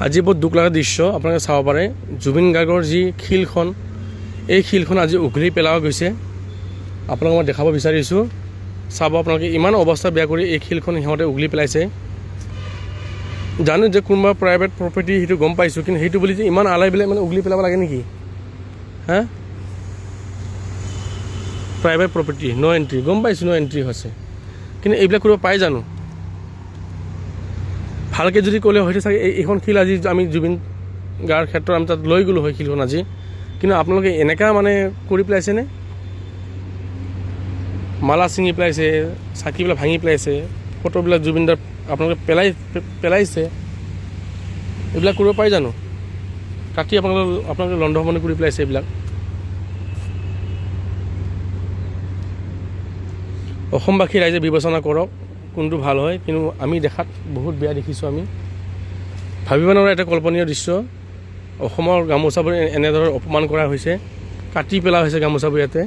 আজি বহুত দুখ লগা দৃশ্য আপোনালোকে চাব পাৰে। জুবিন গাৰ্গৰ যি শিলখন, এই শিলখন আজি উঘলি পেলোৱা গৈছে। আপোনালোকক মই দেখাব বিচাৰিছোঁ, চাব আপোনালোকে ইমান অৱস্থা বেয়া কৰি এই শিলখন সিহঁতে উঘলি পেলাইছে। জানো যে কোনোবা প্ৰাইভেট প্ৰপাৰ্টি, সেইটো গম পাইছোঁ, কিন্তু সেইটো বুলি যে ইমান আলাই পেলাই মানে উঘলি পেলাব লাগে নেকি? হা, প্ৰাইভেট প্ৰপাৰ্টি ন' এণ্ট্ৰি, গম পাইছোঁ ন' এণ্ট্ৰি হৈছে, কিন্তু এইবিলাক কৰিব পাই জানো? ভালকৈ যদি ক'লে হয়তো চাগে এইখন শিল আজি আমি জুবিন গাৰ্গৰ ক্ষেত্ৰত আমি তাত লৈ গ'লোঁ হয় শিলখন আজি, কিন্তু আপোনালোকে এনেকুৱা মানে কৰি পেলাইছেনে? মালা ছিঙি পেলাইছে, চাকিবিলাক ভাঙি পেলাইছে, ফটোবিলাক জুবিনদাৰ আপোনালোকে পেলাইছে। এইবিলাক কৰিব পাৰি জানো? কাটি আপোনালোকে লণ্ডভণ্ডি কৰি পেলাইছে এইবিলাক। অসমবাসী ৰাইজে বিবেচনা কৰক কোনটো ভাল হয়, কিন্তু আমি দেখাত বহুত বেয়া দেখিছোঁ। আমি ভাবিব নোৱাৰা এটা কল্পনীয় দৃশ্য। অসমৰ গামোচাবোৰ এনেদৰে অপমান কৰা হৈছে, কাটি পেলোৱা হৈছে গামোচাবোৰ ইয়াতে।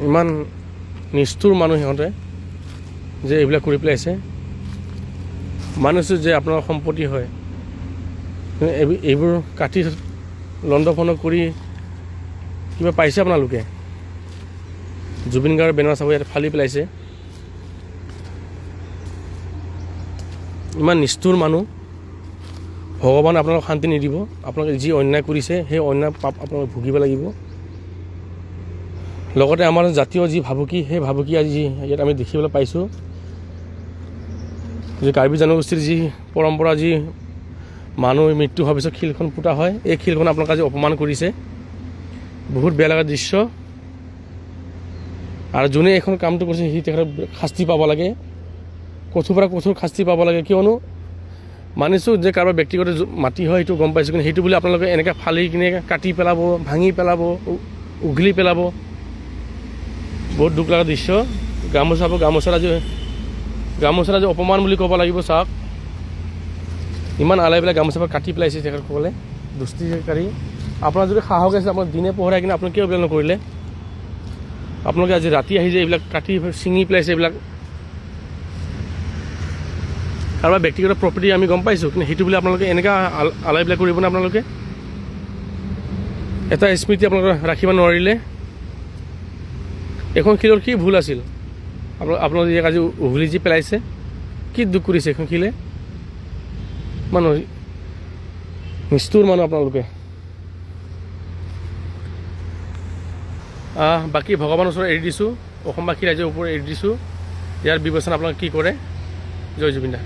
ইমান নিষ্ঠুৰ মানুহ সিহঁতে যে এইবিলাক কৰি পেলাইছে। মানিছোঁ যে আপোনাৰ সম্পত্তি হয়, এইবোৰ কাটি লণ্ডভণ্ড কৰি কিবা পাইছে আপোনালোকে? জুবিন গাৰ্গৰ বেনাৰ চাব, ইয়াতে ফালি পেলাইছে। ইমান নিষ্ঠুৰ মানুহ। ভগৱানে আপোনালোকক শান্তি নিদিব। আপোনালোকে যি অন্যায় কৰিছে সেই অন্যায় পাপ আপোনালোকে ভুগিব লাগিব। লগতে আমাৰ জাতীয় যি ভাবুকি, সেই ভাবুকি আজি ইয়াত আমি দেখিবলৈ পাইছোঁ। যে কাৰ্বি জনগোষ্ঠীৰ যি পৰম্পৰা, যি মানুহ মৃত্যু হোৱাৰ পিছত শিলখন পোতা হয়, এই শিলখন আপোনালোকে আজি অপমান কৰিছে। বহুত বেয়া লগা দৃশ্য। আৰু যোনে এইখন কামটো কৰিছে সি তেখেতক শাস্তি পাব লাগে, কঠোৰ পৰা কঠোৰ শাস্তি পাব লাগে। কিয়নো মানিছোঁ যে কাৰোবাৰ ব্যক্তিগত মাটি হয়, সেইটো গম পাইছোঁ, কিন্তু সেইটো বুলি আপোনালোকে এনেকৈ ফালি কিনে কাটি পেলাব, ভাঙি পেলাব, উঘলি পেলাব। বহুত দুখ লগা দৃশ্য। গামোচাৰ আজি অপমান বুলি ক'ব লাগিব। চাওক, ইমান আলাই পেলাই গামোচাবোৰ কাটি পেলাইছে তেখেতসকলে, দুষ্টিকাৰী। আপোনাৰ যদি সাহস আছে, আপোনাক দিনে পোহৰাই কিনে আপোনালোকে কিয় এইবিলাক নকৰিলে? আপোনালোকে আজি ৰাতি আহি যে এইবিলাক কাটি ছিঙি পেলাইছে, এইবিলাক কাৰোবাৰ ব্যক্তিগত প্ৰপাৰ্টি আমি গম পাইছোঁ, কিন্তু সেইটো বুলি আপোনালোকে এনেকুৱা আলাইবিলাক কৰিবনে? আপোনালোকে এটা স্মৃতি আপোনালোকে ৰাখিব নোৱাৰিলে। এখন শিলৰ কি ভুল আছিল? আপোনালোকে ইয়াক আজি উঘলি যি পেলাইছে, কি দুখ কৰিছে এখন শিলে? মানুহ নিষ্ঠুৰ মানুহ আপোনালোকে। বাকী ভগৱানৰ ওচৰত এৰি দিছোঁ, অসমবাসী ৰাইজৰ ওপৰত এৰি দিছোঁ। ইয়াৰ বিবেচনা আপোনালোকে কি কৰে? জয় জুবিন দা।